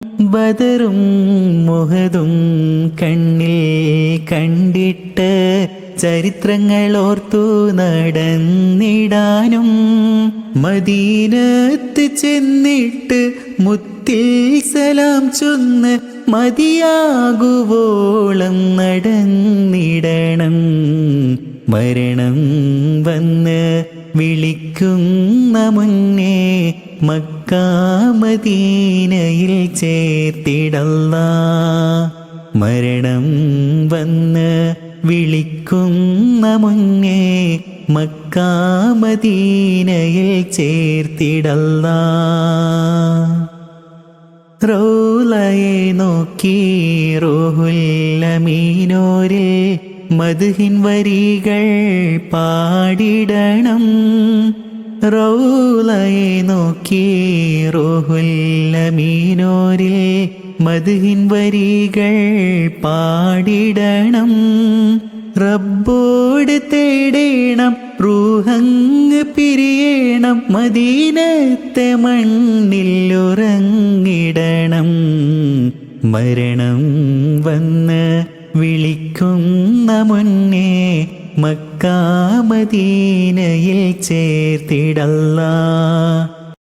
ബദറും മുഹദും കണ്ണിൽ കണ്ടിട്ട് ചരിത്രങ്ങൾ ഓർത്തു നടന്നിടാനും മദീനത്ത് ചെന്നിട്ട് മുത്തിൽ സലാം ചൊന്ന് മതിയാകുവോളം നടന്നിടണം. മരണം വന്ന് വിളിക്കുന്ന മുന്നേ മക്കാ മദീനയിൽ ചേർത്തിടല്ലാ. മരണം വന്ന് വിളിക്കുന്ന മുന്നേ മക്കാ മദീനയിൽ ചേർത്തിടല്ലാ. റൗളയെ നോക്കി റൂഹുൽ അമീനോരിൽ മദ്ഹിൻ വരികൾ പാടിടണം. റൗളയെ നോക്കി റൂഹുൽ അമീനോരിൽ മദ്ഹിൻ വരികൾ പാടിടണം. റബ്ബോട് തേടേണം, റൂഹങ്ങ് പിരിയണം, മദീനത്തെ മണ്ണിൽ ഉറങ്ങിടണം. മരണം വന്ന് വിളിക്കുന്ന മുന്നേ മക്കാ മദീനയിൽ ചേർത്തിടല്ലാ.